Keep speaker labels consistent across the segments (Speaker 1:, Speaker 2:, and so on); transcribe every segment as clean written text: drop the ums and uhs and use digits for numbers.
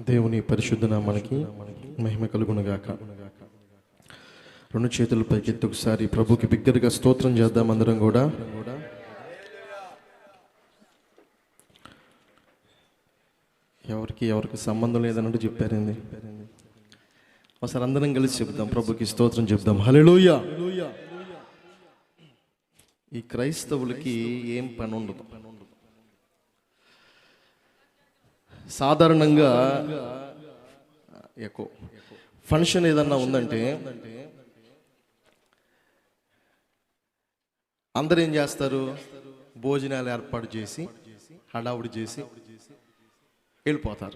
Speaker 1: దేవుని పరిశుద్ధ నామానికి మహిమ కలుగునుగాక. రెండు చేతుల పైకెత్తి ఒకసారి ప్రభుకి బిగ్గరగా స్తోత్రం చేద్దాం అందరం కూడా. ఎవరికి సంబంధం లేదన్నట్టు చెప్పారండి. ఒకసారి అందరం కలిసి చెప్దాం, ప్రభుకి స్తోత్రం చెప్దాం. హల్లెలూయా. ఈ క్రైస్తవులకి ఏం పని ఉండదు. సాధారణంగా ఎక్కువ ఫంక్షన్ ఏదన్నా ఉందంటే అందరూ ఏం చేస్తారు? భోజనాలు ఏర్పాటు చేసి హడావుడి చేసి వెళ్ళిపోతారు.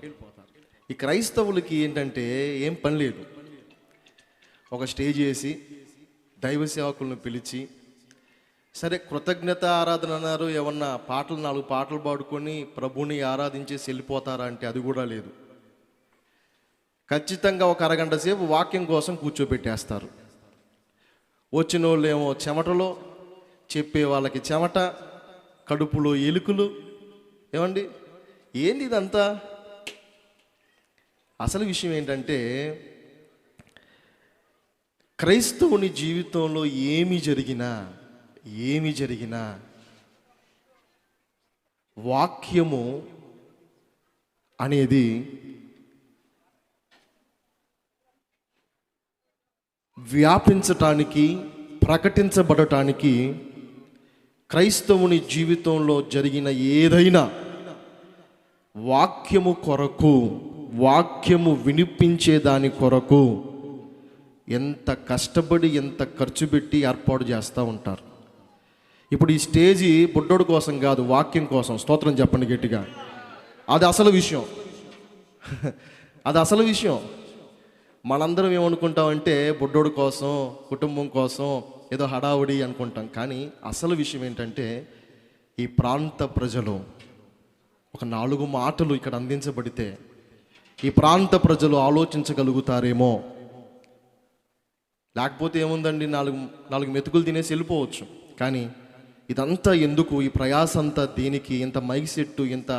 Speaker 1: ఈ క్రైస్తవులకి ఏంటంటే ఏం పని లేదు. ఒక స్టేజ్ వేసి దైవ సేవకులను పిలిచి, సరే కృతజ్ఞత ఆరాధన అన్నారు, ఏమన్నా పాటలు 4 పాటలు పాడుకొని ప్రభుని ఆరాధించేసి వెళ్ళిపోతారా అంటే అది కూడా లేదు. ఖచ్చితంగా ఒక అరగంట సేపు వాక్యం కోసం కూర్చోబెట్టేస్తారు. వచ్చిన వాళ్ళు ఏమో చెమటలో, చెప్పే వాళ్ళకి చెమట, కడుపులో ఎలుకలు. ఏమండి ఏంది ఇదంతా? అసలు విషయం ఏంటంటే క్రైస్తవుని జీవితంలో ఏమి జరిగినా వాక్యము అనేది వ్యాపించటానికి, ప్రకటించబడటానికి, క్రైస్తవుని జీవితంలో జరిగిన ఏదైనా వాక్యము కొరకు, వాక్యము వినిపించే దాని కొరకు ఎంత కష్టపడి, ఎంత ఖర్చు పెట్టి ఏర్పాటు చేస్తూ ఉంటారు. ఇప్పుడు ఈ స్టేజీ బుడ్డోడు కోసం కాదు, వాక్యం కోసం. స్తోత్రం చెప్పండి గట్టిగా. అది అసలు విషయం. అది అసలు విషయం. మనందరం ఏమనుకుంటామంటే బుడ్డోడు కోసం, కుటుంబం కోసం ఏదో హడావుడి అనుకుంటాం. కానీ అసలు విషయం ఏంటంటే ఈ ప్రాంత ప్రజలు ఒక 4 మాటలు ఇక్కడ అందించబడితే ఈ ప్రాంత ప్రజలు ఆలోచించగలుగుతారేమో. లేకపోతే ఏముందండి, 4 మెతుకులు తినేసి వెళ్ళిపోవచ్చు. కానీ ఇదంతా ఎందుకు? ఈ ప్రయాస అంతా దేనికి? ఎంత మైక్ సెట్టు, ఎంత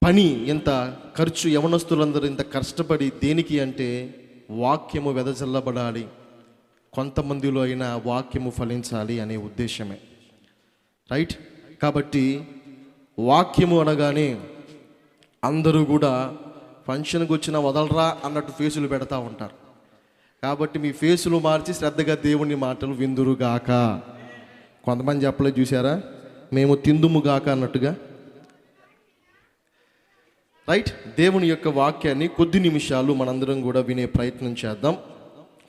Speaker 1: పని, ఎంత ఖర్చు, యవనస్తులందరూ ఇంత కష్టపడి దేనికి అంటే వాక్యము వెదజల్లబడాలి, కొంతమందిలో అయినా వాక్యము ఫలించాలి అనే ఉద్దేశమే. రైట్? కాబట్టి వాక్యము అనగానే అందరూ కూడా ఫంక్షన్కి వచ్చిన వదలరా అన్నట్టు ఫేసులు పెడతా ఉంటారు. కాబట్టి మీ ఫేసులు మార్చి శ్రద్ధగా దేవుని మాటలు విందురుగాక. కొంతమంది చెప్పలేదు చూసారా, మేము తిందుముగాక అన్నట్టుగా. రైట్? దేవుని యొక్క వాక్యాన్ని కొద్ది నిమిషాలు మనందరం కూడా వినే ప్రయత్నం చేద్దాం.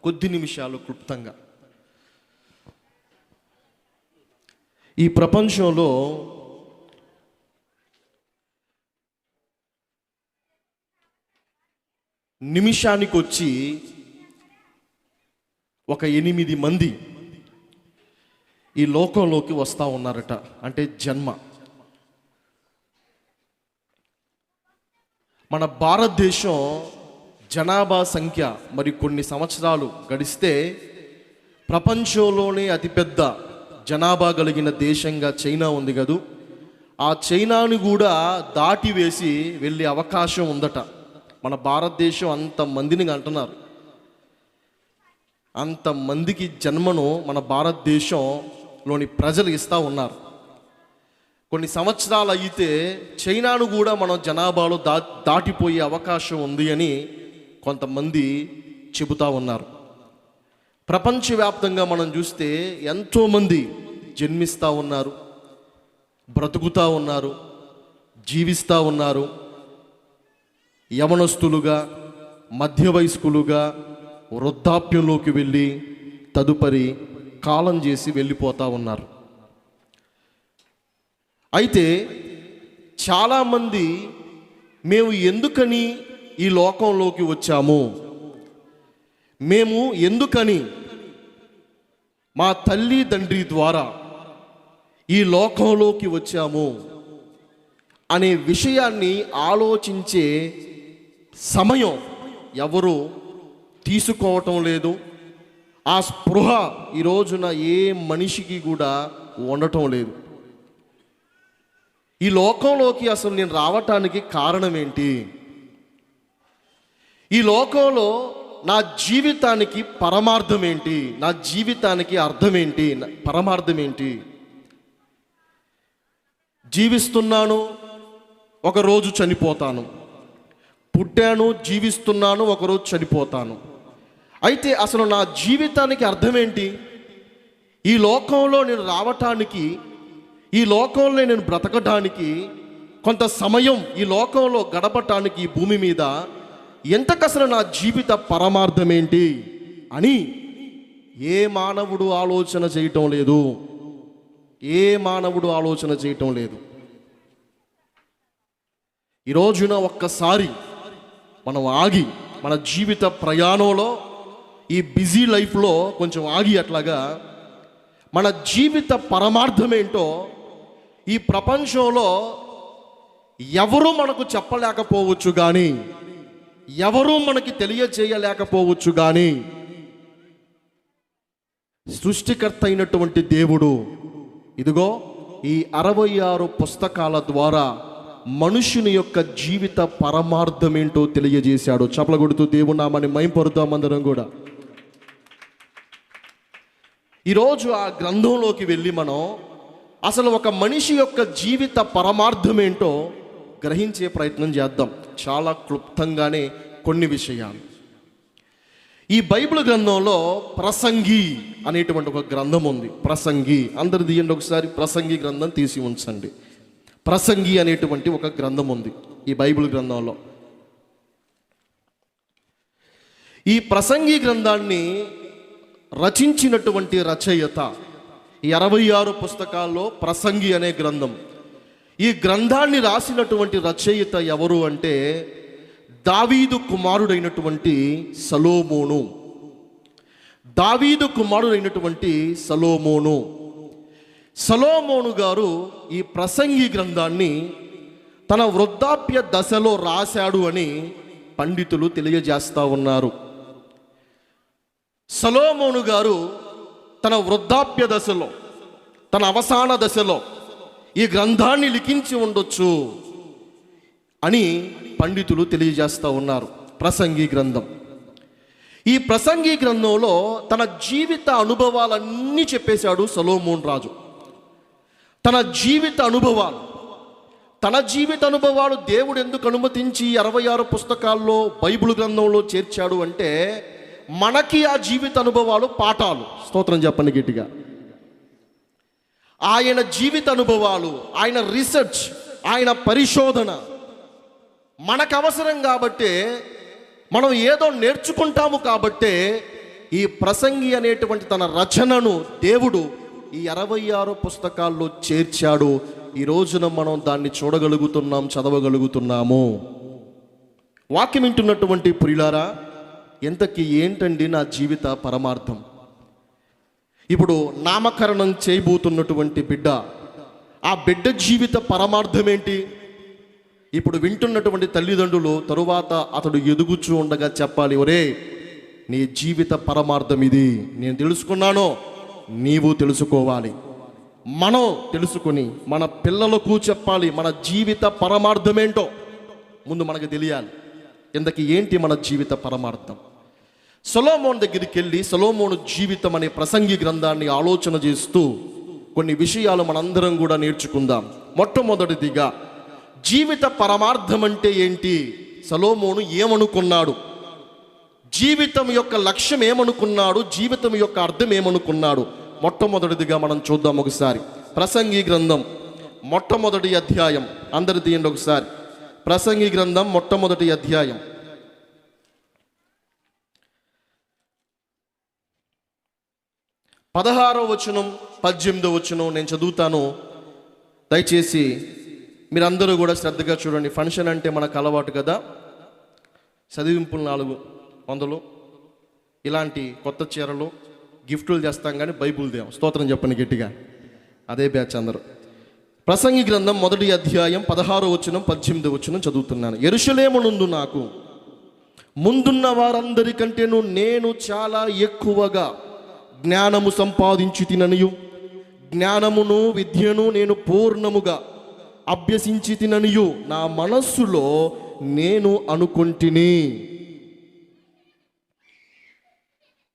Speaker 1: కొద్ది నిమిషాలు క్లుప్తంగా. ఈ ప్రపంచంలో నిమిషానికి వచ్చి ఒక 8 మంది ఈ లోకంలోకి వస్తూ ఉన్నారట. అంటే జన్మ. మన భారతదేశం జనాభా సంఖ్య మరి కొన్ని సంవత్సరాలు గడిస్తే ప్రపంచంలోనే అతిపెద్ద జనాభా కలిగిన దేశంగా చైనా ఉంది కదూ. ఆ చైనాను కూడా దాటి వేసి వెళ్ళే అవకాశం ఉందట. మన భారతదేశం అంతమందిని అంటున్నారు. అంతమందికి జన్మను మన భారతదేశంలోని ప్రజలు ఇస్తూ ఉన్నారు. కొన్ని సంవత్సరాలు అయితే చైనాను కూడా మనం జనాభాలో దాటిపోయే అవకాశం ఉంది అని కొంతమంది చెబుతూ ఉన్నారు. ప్రపంచవ్యాప్తంగా మనం చూస్తే ఎంతోమంది జన్మిస్తూ ఉన్నారు, బ్రతుకుతూ ఉన్నారు, జీవిస్తూ ఉన్నారు. యవనస్తులుగా, మధ్య వయస్కులుగా, వృద్ధాప్యంలోకి వెళ్ళి తదుపరి కాలం చేసి వెళ్ళిపోతూ ఉన్నారు. అయితే చాలామంది మేము ఎందుకని ఈ లోకంలోకి వచ్చాము, మేము ఎందుకని మా తల్లి తండ్రి ద్వారా ఈ లోకంలోకి వచ్చాము అనే విషయాన్ని ఆలోచించే సమయం ఎవరు తీసుకోవటం లేదు. ఆ స్పృహ ఈ రోజున ఏ మనిషికి కూడా ఉండటం లేదు. ఈ లోకంలోకి అసలు నేను రావటానికి కారణం ఏంటి? ఈ లోకంలో నా జీవితానికి పరమార్థం ఏంటి? నా జీవితానికి అర్థం ఏంటి? పరమార్థం ఏంటి? జీవిస్తున్నాను, ఒకరోజు చనిపోతాను. పుట్టాను, జీవిస్తున్నాను, ఒకరోజు చనిపోతాను. అయితే అసలు నా జీవితానికి అర్థం ఏంటి? ఈ లోకంలో నేను రావటానికి, ఈ లోకంలో నేను బ్రతకడానికి, కొంత సమయం ఈ లోకంలో గడపటానికి ఈ భూమి మీద ఎంతకసలు నా జీవిత పరమార్థం ఏంటి అని ఏ మానవుడు ఆలోచన చేయటం లేదు. ఏ మానవుడు ఆలోచన చేయటం లేదు. ఈ రోజున ఒక్కసారి మనం ఆగి, మన జీవిత ప్రయాణంలో ఈ బిజీ లైఫ్లో కొంచెం ఆగి అట్లాగా మన జీవిత పరమార్థం ఏంటో ఈ ప్రపంచంలో ఎవరు మనకు చెప్పలేకపోవచ్చు, కానీ ఎవరూ మనకి తెలియజేయలేకపోవచ్చు, కానీ సృష్టికర్త అయినటువంటి దేవుడు ఇదిగో ఈ 66 పుస్తకాల ద్వారా మనుషుని యొక్క జీవిత పరమార్థం ఏంటో తెలియజేశాడు. చప్పలు కొడుతూ దేవుని నామాన్ని మహింపరుద్దాం అందరం కూడా. ఈరోజు ఆ గ్రంథంలోకి వెళ్ళి మనం అసలు ఒక మనిషి యొక్క జీవిత పరమార్థం ఏంటో గ్రహించే ప్రయత్నం చేద్దాం. చాలా క్లుప్తంగానే కొన్ని విషయాలు. ఈ బైబిల్ గ్రంథంలో ప్రసంగి అనేటువంటి ఒక గ్రంథం ఉంది. ప్రసంగి అందరు తీయండి ఒకసారి. ప్రసంగి గ్రంథం తీసి ఉంచండి. ప్రసంగి అనేటువంటి ఒక గ్రంథం ఉంది ఈ బైబిల్ గ్రంథంలో. ఈ ప్రసంగి గ్రంథాన్ని రచించినటువంటి రచయిత, ఈ 66 పుస్తకాల్లో ప్రసంగి అనే గ్రంథం, ఈ గ్రంథాన్ని రాసినటువంటి రచయిత ఎవరు అంటే దావీదు కుమారుడైనటువంటి సొలొమోను. దావీదు కుమారుడైనటువంటి సొలొమోను. సొలొమోను గారు ఈ ప్రసంగి గ్రంథాన్ని తన వృద్ధాప్య దశలో రాశాడు అని పండితులు తెలియజేస్తా ఉన్నారు. సొలొమోను గారు తన వృద్ధాప్య దశలో, తన అవసాన దశలో ఈ గ్రంథాన్ని లిఖించి ఉండొచ్చు అని పండితులు తెలియజేస్తూ ఉన్నారు. ప్రసంగి గ్రంథం. ఈ ప్రసంగి గ్రంథంలో తన జీవిత అనుభవాలన్నీ చెప్పేశాడు సొలొమోను రాజు. తన జీవిత అనుభవాలు దేవుడు ఎందుకు అనుమతించి 66 పుస్తకాల్లో బైబిల్ గ్రంథంలో చేర్చాడు అంటే మనకి ఆ జీవిత అనుభవాలు పాఠాలు. స్తోత్రం చెప్పండి గట్టిగా. ఆయన జీవిత అనుభవాలు, ఆయన రీసెర్చ్, ఆయన పరిశోధన మనకు అవసరం కాబట్టే, మనం ఏదో నేర్చుకుంటాము కాబట్టే ఈ ప్రసంగి అనేటువంటి తన రచనను దేవుడు ఈ 66 పుస్తకాల్లో చేర్చాడు. ఈ రోజున మనం దాన్ని చూడగలుగుతున్నాం, చదవగలుగుతున్నాము. వాక్యం వింటున్నటువంటి ప్రియులారా, ఎంతకి ఏంటండి నా జీవిత పరమార్థం? ఇప్పుడు నామకరణం చేయబోతున్నటువంటి బిడ్డ, ఆ బిడ్డ జీవిత పరమార్థం ఏంటి? ఇప్పుడు వింటున్నటువంటి తల్లిదండ్రులు తరువాత అతడు ఎదుగుచూ ఉండగా చెప్పాలి, ఒరే నీ జీవిత పరమార్థం ఇది, నేను తెలుసుకున్నానో నీవు తెలుసుకోవాలి. మనం తెలుసుకుని మన పిల్లలకు చెప్పాలి మన జీవిత పరమార్థం ఏంటో. ముందు మనకు తెలియాలి ఇంతకీ ఏంటి మన జీవిత పరమార్థం. సొలొమోను దగ్గరికి వెళ్ళి సొలొమోను జీవితం అనే ప్రసంగి గ్రంథాన్ని ఆలోచన చేస్తూ కొన్ని విషయాలు మనందరం కూడా నేర్చుకుందాం. మొట్టమొదటిదిగా జీవిత పరమార్థం అంటే ఏంటి? సొలొమోను ఏమనుకున్నాడు? జీవితం యొక్క లక్ష్యం ఏమనుకున్నాడు? జీవితం యొక్క అర్థం ఏమనుకున్నాడు? మొట్టమొదటిదిగా మనం చూద్దాం ఒకసారి. ప్రసంగి గ్రంథం మొట్టమొదటి అధ్యాయం, అందరు తీయండి ఒకసారి. ప్రసంగి గ్రంథం మొట్టమొదటి అధ్యాయం 16వ వచనం 18వ వచనం నేను చదువుతాను. దయచేసి మీరందరూ కూడా శ్రద్ధగా చూడండి. ఫంక్షన్ అంటే మనకు అలవాటు కదా, చదివింపులు 400 ఇలాంటి కొత్త చీరలు గిఫ్టులు చేస్తాం, కానీ బైబుల్ దేం. స్తోత్రం చెప్పండి గట్టిగా. అదే బ్యాచ్ అందరూ. ప్రసంగి గ్రంథం మొదటి అధ్యాయం 16వ వచనం 18వ వచనం చదువుతున్నాను. యెరూషలేము నందు నాకు ముందున్న వారందరికంటేను నేను చాలా ఎక్కువగా జ్ఞానము సంపాదించి తిననియు, జ్ఞానమును విద్యను నేను పూర్ణముగా అభ్యసించి తిననియు నా మనస్సులో నేను అనుకొంటిని.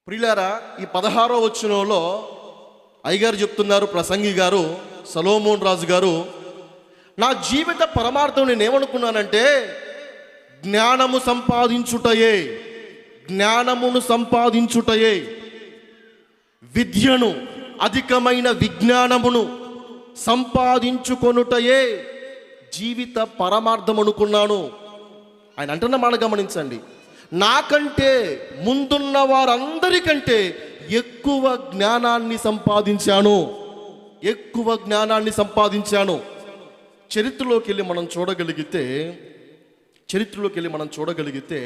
Speaker 1: ప్రియులారా, ఈ 16వ వచనంలో అయ్యగారు చెప్తున్నారు, ప్రసంగి గారు, సొలొమోన్ రాజు గారు, నా జీవిత పరమార్థం నేనేమనుకున్నానంటే జ్ఞానము సంపాదించుటయే, జ్ఞానమును సంపాదించుటయే, విద్యను, అధికమైన విజ్ఞానమును సంపాదించుకొనుటయే జీవిత పరమార్థం అనుకున్నాను. ఆయన అంటున్న మాట గమనించండి, నాకంటే ముందున్న వారందరికంటే ఎక్కువ జ్ఞానాన్ని సంపాదించాను, ఎక్కువ జ్ఞానాన్ని సంపాదించాను. చరిత్రలోకి వెళ్ళి మనం చూడగలిగితే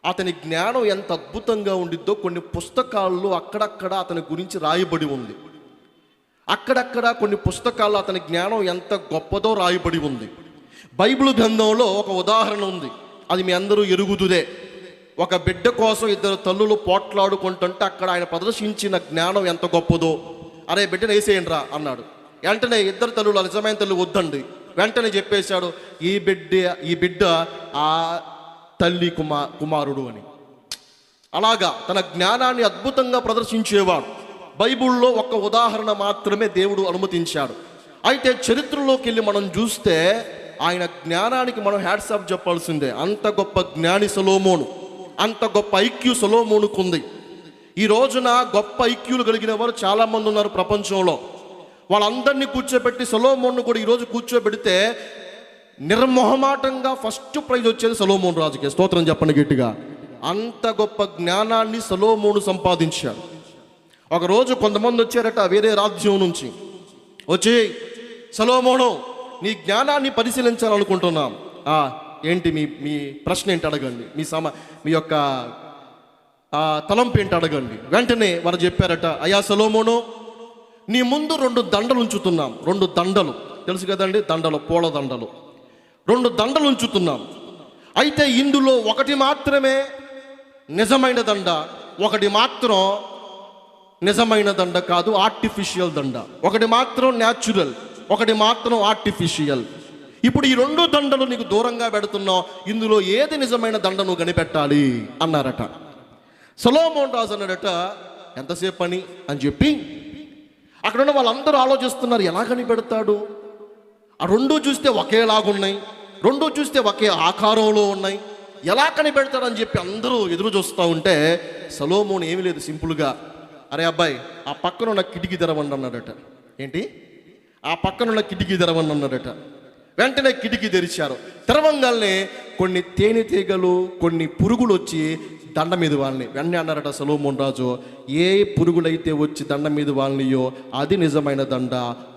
Speaker 1: అతని జ్ఞానం ఎంత అద్భుతంగా ఉండిద్దో కొన్ని పుస్తకాల్లో అక్కడక్కడ అతని గురించి రాయబడి ఉంది. అక్కడక్కడ కొన్ని పుస్తకాల్లో అతని జ్ఞానం ఎంత గొప్పదో రాయబడి ఉంది. బైబిల్ గ్రంథంలో ఒక ఉదాహరణ ఉంది, అది మీ అందరూ ఎరుగుదుదే. ఒక బిడ్డ కోసం ఇద్దరు తల్లులు పోట్లాడుకుంటుంటే అక్కడ ఆయన ప్రదర్శించిన జ్ఞానం ఎంత గొప్పదో. అరే బిడ్డను వేసేయండి రా అన్నాడు. వెంటనే ఇద్దరు తల్లులు, నిజమైన తల్లి వద్దండి, వెంటనే చెప్పేశాడు ఈ బిడ్డ ఆ తల్లి కుమారుడు అని. అలాగా తన జ్ఞానాన్ని అద్భుతంగా ప్రదర్శించేవాడు. బైబిల్లో ఒక ఉదాహరణ మాత్రమే దేవుడు అనుమతించాడు. అయితే చరిత్రలోకి వెళ్ళి మనం చూస్తే ఆయన జ్ఞానానికి మనం హ్యాట్స్ ఆఫ్ చెప్పాల్సిందే. అంత గొప్ప జ్ఞాని సొలొమోను, అంత గొప్ప ఐక్యూ సొలొమోనుకు ఉంది. ఈ రోజున గొప్ప ఐక్యూలు కలిగిన వారు చాలామంది ఉన్నారు ప్రపంచంలో. వాళ్ళందరినీ కూర్చోబెట్టి సొలొమోన్ను కూడా ఈరోజు కూర్చోబెడితే నిర్మోహమాటంగా ఫస్ట్ ప్రైజ్ వచ్చేది సొలొమోన్ రాజుకే. స్తోత్రం చెప్పండి గట్టిగా. అంత గొప్ప జ్ఞానాన్ని సొలొమోను సంపాదించాడు. ఒకరోజు కొంతమంది వచ్చారట వేరే రాజ్యం నుంచి. వచ్చి, సొలొమోను నీ జ్ఞానాన్ని పరిశీలించాలనుకుంటున్నాం. ఏంటి మీ ప్రశ్న ఏంటి అడగండి, మీ యొక్క తలంపు ఏంటి అడగండి. వెంటనే వారు చెప్పారట, అయ్యా సొలొమోను, నీ ముందు 2 దండలు ఉంచుతున్నాం. 2 దండలు తెలుసు కదండి, దండలు, పూల దండలు. 2 దండలు ఉంచుతున్నాం. అయితే ఇందులో ఒకటి మాత్రమే నిజమైన దండ, ఒకటి మాత్రం నిజమైన దండ కాదు, ఆర్టిఫిషియల్ దండ. ఒకటి మాత్రం న్యాచురల్, ఒకటి మాత్రం ఆర్టిఫిషియల్. ఇప్పుడు ఈ 2 దండలు నీకు దూరంగా పెడుతున్నావు, ఇందులో ఏది నిజమైన దండ నువ్వు కనిపెట్టాలి అన్నారట. సొలొమోన్ రాజు అన్నాడట, ఎంతసేపు పని అని చెప్పి అక్కడ ఉన్న వాళ్ళందరూ ఆలోచిస్తున్నారు, ఎలా కనిపెడతాడు? ఆ 2 చూస్తే ఒకేలాగున్నాయి, 2 చూస్తే ఒకే ఆకారంలో ఉన్నాయి, ఎలా కనిపెడతాడని చెప్పి అందరూ ఎదురు చూస్తూ ఉంటే సొలొమోన్ ఏమీ లేదు, సింపుల్గా, అరే అబ్బాయి ఆ పక్కన ఉన్న కిటికీ తెరవండి అన్నాడట. ఏంటి? ఆ పక్కన ఉన్న కిటికీ తెరవండి అన్నాడట. వెంటనే కిటికీ తెరిచారు. తెరవంగానే కొన్ని తేనెటీగలు, కొన్ని పురుగులు వచ్చి దండ మీద వాళ్ళని. వెంటనే అన్నారట సొలొమోన్ రాజు, ఏ పురుగులైతే వచ్చి దండ మీద వాళ్ళనియో అది నిజమైన దండ,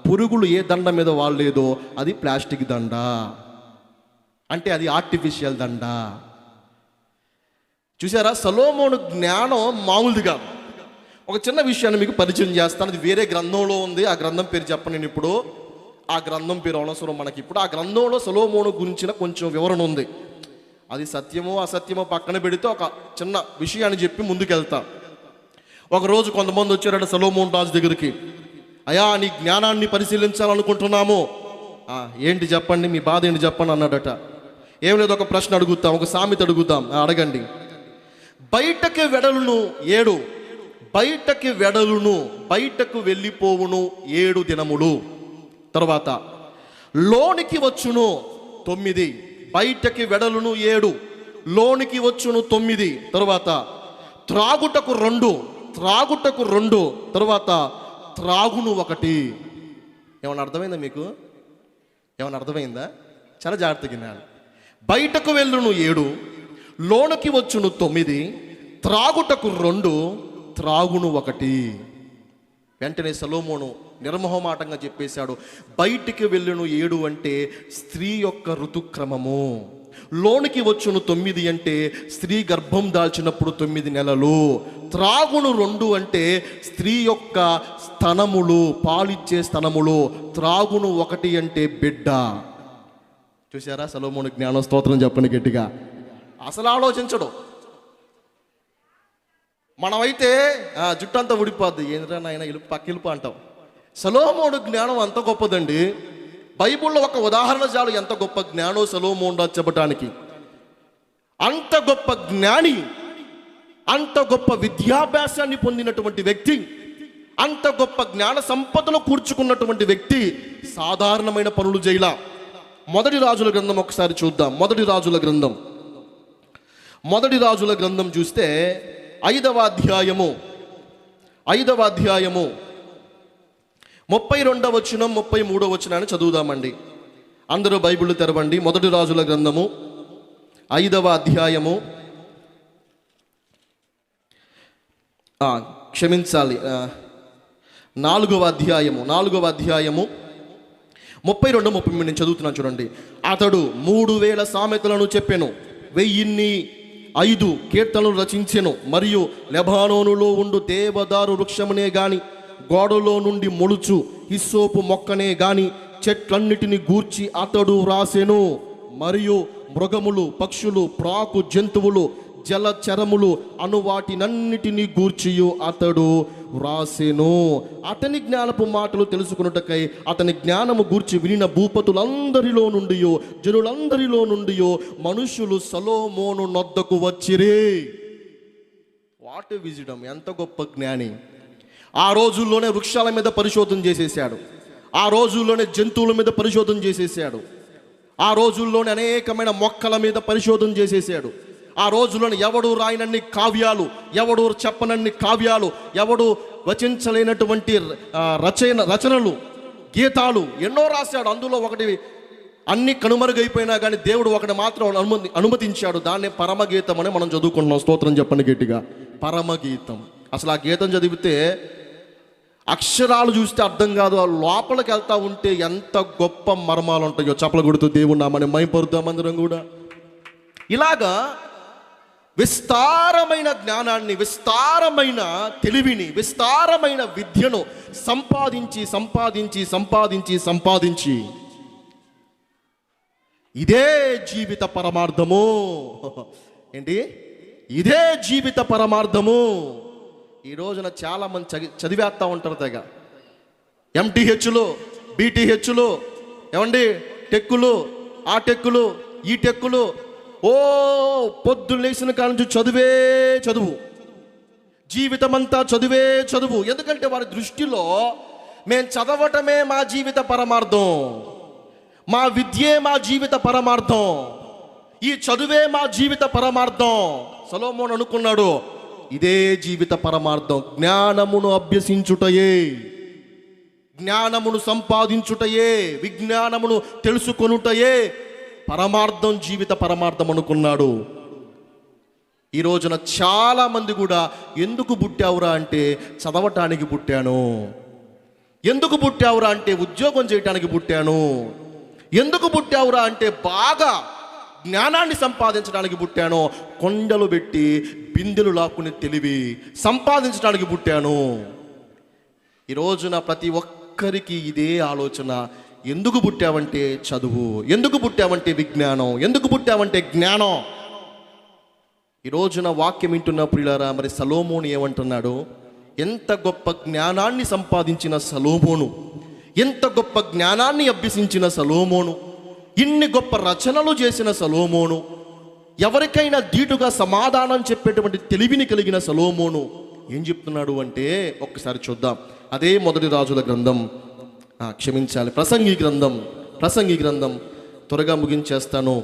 Speaker 1: పురుగులు ఏ దండ మీద వాళ్ళేదో అది ప్లాస్టిక్ దండ, అంటే అది ఆర్టిఫిషియల్ దండ. చూసారా, సొలొమోను జ్ఞానం మామూలుది కాదు. ఒక చిన్న విషయాన్ని మీకు పరిచయం చేస్తాను. అది వేరే గ్రంథంలో ఉంది, ఆ గ్రంథం పేరు చెప్పను నేను ఇప్పుడు. ఆ గ్రంథం పేరు అవసరం మనకి ఇప్పుడు. ఆ గ్రంథంలో సొలొమోను గురించిన కొంచెం వివరణ ఉంది. అది సత్యమో అసత్యమో పక్కన పెడితే ఒక చిన్న విషయాన్ని చెప్పి ముందుకెళ్తా. ఒకరోజు కొంతమంది వచ్చారట సొలొమోన్ రాజు దగ్గరికి. అయ్యా నీ జ్ఞానాన్ని పరిశీలించాలనుకుంటున్నాము. ఏంటి చెప్పండి, మీ బాధ ఏంటి చెప్పండి అన్నాడట. ఏం లేదు, ఒక ప్రశ్న అడుగుతాం, ఒక సామెత అడుగుతాం. అడగండి. బయటకి వెడలును 7, బయటకి వెడలును, బయటకు వెళ్ళిపోవును 7 దినములు. తర్వాత లోనికి వచ్చును 9, బయటకి వెడలును 7, లోనికి వచ్చును 9. తర్వాత త్రాగుటకు 2, తర్వాత త్రాగును 1. ఏమన్నా అర్థమైందా మీకు? ఏమన్నా అర్థమైందా? చాలా జాగ్రత్తగా వినాలి. బయటకు వెళ్ళును 7, లోనికి వచ్చును 9, త్రాగుటకు 2, త్రాగును 1. వెంటనే సొలొమోను నిర్మోహమాటంగా చెప్పేశాడు, బయటికి వెళ్ళును 7 అంటే స్త్రీ యొక్క ఋతుక్రమము, లోనికి వచ్చును 9 అంటే స్త్రీ గర్భం దాల్చినప్పుడు 9 నెలలు, త్రాగును 2 అంటే స్త్రీ యొక్క స్తనములు, పాలిచ్చే స్తనములు, త్రాగును 1 అంటే బిడ్డ. చూసారా సొలొమోను జ్ఞానం? స్తోత్రం చెప్పండి గట్టిగా. అసలు ఆలోచించడు. మనమైతే జుట్టంతా ఊడిపోద్ది, ఏంద్రా నాయన పక్కిలుపు అంటాం. సొలొమోను జ్ఞానం అంత గొప్పదండి. బైబిల్లో ఒక ఉదాహరణ చాలు ఎంత గొప్ప జ్ఞానో సొలొమోను చెప్పడానికి. అంత గొప్ప జ్ఞాని, అంత గొప్ప విద్యాభ్యాసాన్ని పొందినటువంటి వ్యక్తి, అంత గొప్ప జ్ఞాన సంపదలో కూర్చుకున్నటువంటి వ్యక్తి సాధారణమైన పనులు చేయలా. మొదటి రాజుల గ్రంథం ఒకసారి చూద్దాం. మొదటి రాజుల గ్రంథం చూస్తే 5వ అధ్యాయము 32వ వచనం 33వ వచనాన్ని చదువుదామండి. అందరూ బైబిల్ తెరవండి. మొదటి రాజుల గ్రంథము 5వ అధ్యాయము, క్షమించాలి 4వ అధ్యాయము 32, 33 నేను చదువుతున్నాను చూడండి. అతడు 3000 సామెతలను చెప్పెను, 1005 కీర్తనలు రచించెను, మరియు లెబానోనులో ఉండు దేవదారు వృక్షమునే గాని, గోడలో నుండి మొలుచు హిస్సోపు మొక్కనే గాని చెట్లన్నిటిని గూర్చి అతడు వ్రాసెను. మరియు మృగములు, పక్షులు, ప్రాకు జంతువులు, జలచరములు అను వాటినన్నిటినీ గూర్చియు అతడు వ్రాసెను. అతని జ్ఞానపు మాటలు తెలుసుకున్నటకై అతని జ్ఞానము గూర్చి వినిన భూపతులందరిలో నుండి, జనులందరిలో నుండి మనుషులు సొలొమోను నొద్దకు వచ్చిరి. వాట్ విజిడమ్! ఎంత గొప్ప జ్ఞాని! ఆ రోజుల్లోనే వృక్షాల మీద పరిశోధన చేసేసాడు, ఆ రోజుల్లోనే జంతువుల మీద పరిశోధన చేసేసాడు, ఆ రోజుల్లోనే అనేకమైన మొక్కల మీద పరిశోధన చేసేసాడు. ఆ రోజులను ఎవడు రాయనన్ని కావ్యాలు, ఎవడు చెప్పనన్ని కావ్యాలు, ఎవడు వచించలేనటువంటి రచనలు, గీతాలు ఎన్నో రాశాడు. అందులో ఒకటి అన్ని కనుమరుగైపోయినా కానీ దేవుడు ఒకటి మాత్రం అనుమతించాడు. దాన్నే పరమగీతం అని మనం చదువుకుంటున్నాం. స్తోత్రం చెప్పండి గట్టిగా, పరమగీతం. అసలు ఆ గీతం చదివితే అక్షరాలు చూస్తే అర్థం కాదు, లోపలికి వెళ్తా ఉంటే ఎంత గొప్ప మర్మాలు ఉంటాయో. చప్పలు కొడుతూ దేవుడు నామని మైపరుద్దాం అందరం కూడా. ఇలాగా విస్తారమైన జ్ఞానాన్ని, విస్తారమైన తెలివిని, విస్తారమైన విద్యను సంపాదించి ఇదే జీవిత పరమార్థము. ఏంటి? ఇదే జీవిత పరమార్థము. ఈ రోజున చాలామంది చదివేస్తూ ఉంటారు తెగ. ఎంటీహెచ్లు, బీటీహెచ్లు, ఏమండి టెక్కులు, ఆ టెక్కులు, ఈ టెక్కులు, పొద్దున్న లేచిన కాడ నుంచి చదువు, జీవితం అంతా చదువు. ఎందుకంటే వారి దృష్టిలో మేము చదవటమే మా జీవిత పరమార్థం, మా విద్యే మా జీవిత పరమార్థం, ఈ చదువే మా జీవిత పరమార్థం. సొలొమోను అనుకున్నాడు, ఇదే జీవిత పరమార్థం. జ్ఞానమును అభ్యసించుటయే, జ్ఞానమును సంపాదించుటయే, విజ్ఞానమును తెలుసుకొనుటయే పరమార్థం, జీవిత పరమార్థం అనుకున్నాడు. ఈ రోజున చాలామంది కూడా ఎందుకు పుట్టావురా అంటే చదవటానికి పుట్టాను, ఎందుకు పుట్టావురా అంటే ఉద్యోగం చేయటానికి పుట్టాను, ఎందుకు పుట్టావురా అంటే బాగా జ్ఞానాన్ని సంపాదించడానికి పుట్టాను, కొండలు పెట్టి బిందెలు లాక్కుని తెలివి సంపాదించడానికి పుట్టాను. ఈ రోజున ప్రతి ఒక్కరికి ఇదే ఆలోచన. ఎందుకు పుట్టావంటే చదువు, ఎందుకు పుట్టావంటే విజ్ఞానం, ఎందుకు పుట్టావంటే జ్ఞానం. ఈ రోజున వాక్యం వింటున్న ప్రియులారా, మరి సొలొమోను ఏమంటున్నాడు? ఎంత గొప్ప జ్ఞానాన్ని సంపాదించిన సొలొమోను, ఎంత గొప్ప జ్ఞానాన్ని అభ్యసించిన సొలొమోను, ఇన్ని గొప్ప రచనలు చేసిన సొలొమోను, ఎవరికైనా ధీటుగా సమాధానం చెప్పేటువంటి తెలివిని కలిగిన సొలొమోను ఏం చెప్తున్నాడు అంటే ఒక్కసారి చూద్దాం. అదే మొదటి రాజుల గ్రంథం, ప్రసంగి గ్రంథం త్వరగా ముగించేస్తాను.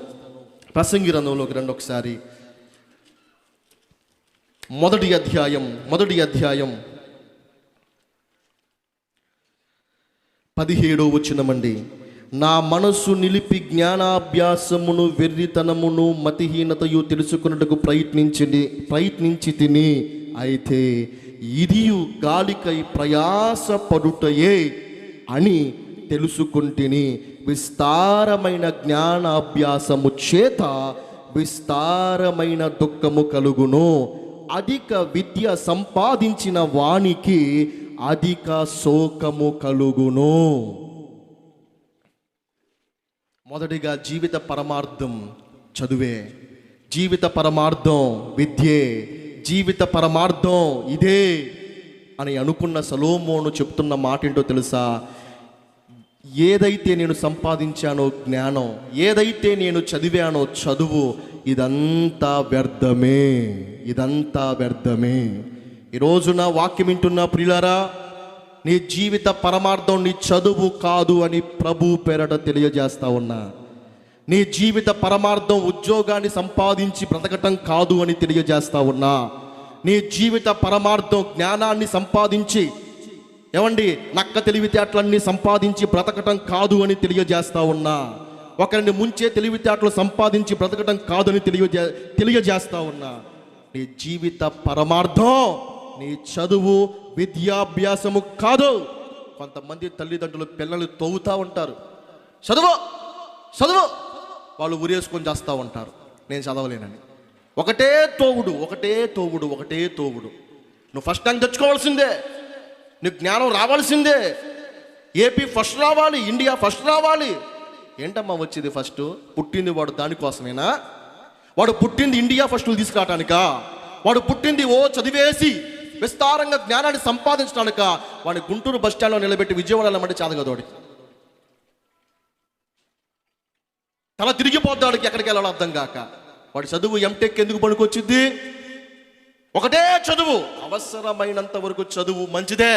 Speaker 1: ప్రసంగి గ్రంథంలోకి రండి ఒకసారి. మొదటి అధ్యాయం 17వ వచనమండి. నా మనస్సు నిలిపి జ్ఞానాభ్యాసమును, వెర్రితనమును, మతిహీనతయు తెలుసుకున్నట్టుకు ప్రయత్నించి తిని, అయితే ఇదియు గాలికై ప్రయాసపడుటయే అని తెలుసుకుంటుని. విస్తారమైన జ్ఞానాభ్యాసము చేత విస్తారమైన దుఃఖము కలుగును. అధిక విద్య సంపాదించిన వానికి అధిక శోకము కలుగును. మొదటిగా జీవిత పరమార్థం చదువే, జీవిత పరమార్థం విద్యే, జీవిత పరమార్థం ఇదే అని అనుకున్న సొలొమోను చెప్తున్న మాట ఏంటో తెలుసా? ఏదైతే నేను సంపాదించానో జ్ఞానం, ఏదైతే నేను చదివానో చదువు, ఇదంతా వ్యర్థమే, ఇదంతా వ్యర్థమే. ఈ రోజున వాక్యం వింటున్న ప్రియులారా, నీ జీవిత పరమార్థం నీ చదువు కాదు అని ప్రభు పేరట తెలియజేస్తా ఉన్నా. నీ జీవిత పరమార్థం ఉద్యోగాన్ని సంపాదించి బ్రతకటం కాదు అని తెలియజేస్తా ఉన్నా. నీ జీవిత పరమార్థం జ్ఞానాన్ని సంపాదించి, ఏమండి, నక్క తెలివితేటలన్నీ సంపాదించి బ్రతకటం కాదు అని తెలియజేస్తా ఉన్నా. ఒకరిని ముంచే తెలివితేటలు సంపాదించి బ్రతకటం కాదు అని తెలియజేస్తా ఉన్నా. నీ జీవిత పరమార్థం నీ చదువు విద్యాభ్యాసము కాదు. కొంతమంది తల్లిదండ్రులు పిల్లలు తవ్వుతూ ఉంటారు, చదువు చదువు, వాళ్ళు ఉరేసుకొని చేస్తూ ఉంటారు, నేను చదవలేనని. ఒకటే తోవుడు, ఒకటే తోవుడు, ఒకటే తోవుడు. నువ్వు ఫస్ట్ ర్యాంక్ తెచ్చుకోవాల్సిందే, నీకు జ్ఞానం రావాల్సిందే, ఏపీ ఫస్ట్ రావాలి, ఇండియా ఫస్ట్ రావాలి. ఏంటమ్మా వచ్చేది ఫస్ట్? పుట్టింది వాడు దానికోసమేనా? వాడు పుట్టింది ఇండియా ఫస్టులు తీసుకురావటానికా? వాడు పుట్టింది చదివేసి విస్తారంగా జ్ఞానాన్ని సంపాదించడానిక? వాడిని గుంటూరు బస్ స్టాండ్లో నిలబెట్టి విజయవాడ వెళ్ళమంటే చాదగదోడి తల తిరిగిపోద్దాడికి, ఎక్కడికి వెళ్ళాలో అర్థం కాక. వాడి చదువు ఎంటెక్ ఎందుకు పనికొచ్చింది? ఒకటే చదువు, అవసరమైనంత వరకు చదువు మంచిదే.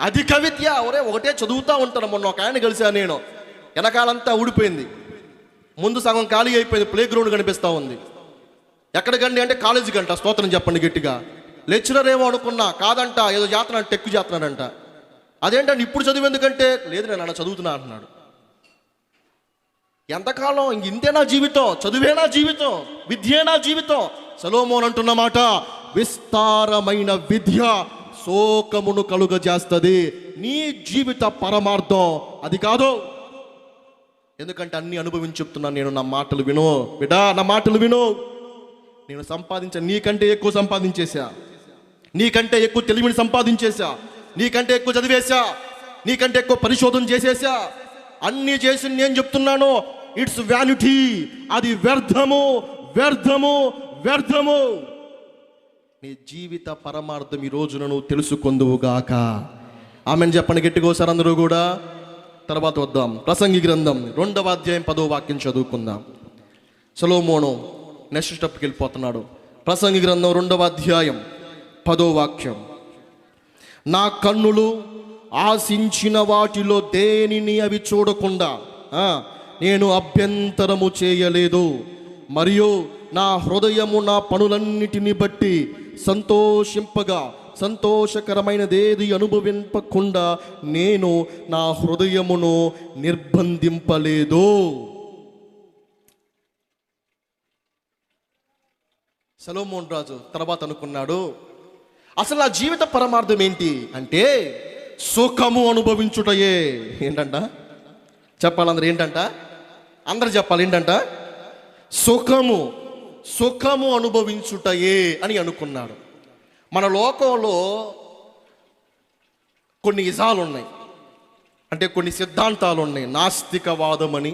Speaker 1: అధిక విద్య ఒకటే చదువుతూ ఉంటాను. మొన్న ఒక ఆయన కలిసా నేను, వెనకాలంతా ఊడిపోయింది, ముందు సగం ఖాళీ అయిపోయింది, ప్లే గ్రౌండ్ కనిపిస్తూ ఉంది. ఎక్కడికండి అంటే కాలేజీ కంట. స్తోత్రం చెప్పండి గట్టిగా. లెక్చరర్ ఏమో అనుకున్నా, కాదంట, ఏదో చేస్తున్నాడు, టెక్ చేస్తున్నాడంట. అదేంటంటే ఇప్పుడు చదువు ఎందుకంటే, లేదు నేను అలా చదువుతున్నా అంటున్నాడు. ఎంతకాలం ఇంతే నా జీవితం, చదువే నా జీవితం, విద్యే నా జీవితం. సొలొమోను అంటున్న మాట, విస్తారమైన విద్య శోకమును కలుగజేస్తుంది. నీ జీవిత పరమార్థం అది కాదు. ఎందుకంటే అన్ని అనుభవించి చెప్తున్నాను నేను. నా మాటలు విను బిడ్డా, నా మాటలు విను. నేను నీకంటే ఎక్కువ సంపాదించేశా, నీకంటే ఎక్కువ తెలివిని సంపాదించేశా, నీకంటే ఎక్కువ చదివేశా, నీకంటే ఎక్కువ పరిశోధన చేసేసా. అన్నీ చేసి నేను చెప్తున్నాను, ఇట్స్ వ్యానిటీ, అది వ్యర్థము, వ్యర్థము, వ్యర్థము. నీ జీవిత పరమార్థం ఈ రోజున నువ్వు తెలుసుకొందువుగాక. ఆమెను చెప్పండి గట్టిగా ఒకసారి అందరూ కూడా. తర్వాత వద్దాం, ప్రసంగి గ్రంథం 2వ అధ్యాయం 10వ వాక్యం చదువుకుందాం. సొలొమోను నెక్స్ట్ స్టెప్కి వెళ్ళిపోతున్నాడు. ప్రసంగి గ్రంథం 2వ అధ్యాయం 10వ వాక్యం. నా కన్నులు ఆశించిన వాటిలో దేనిని అవి చూడకుండా నేను అభ్యంతరము చేయలేదు, మరియు నా హృదయము నా పనులన్నిటిని బట్టి సంతోషింపగా సంతోషకరమైనదేది అనుభవింపకుండా నేను నా హృదయమును నిర్బంధింపలేదు. సొలొమోను రాజు తర్వాత అనుకున్నాడు, అసలు నా జీవిత పరమార్థం ఏంటి అంటే సుఖము అనుభవించుటయే. ఏంటంట చెప్పాలందరూ? ఏంటంట? అందరు చెప్పాలి. ఏంటంట? సుఖము, సుఖము అనుభవించుటయే అని అనుకున్నాడు. మన లోకంలో కొన్ని ఇజాలు ఉన్నాయి, అంటే కొన్ని సిద్ధాంతాలు ఉన్నాయి. నాస్తికవాదం అని.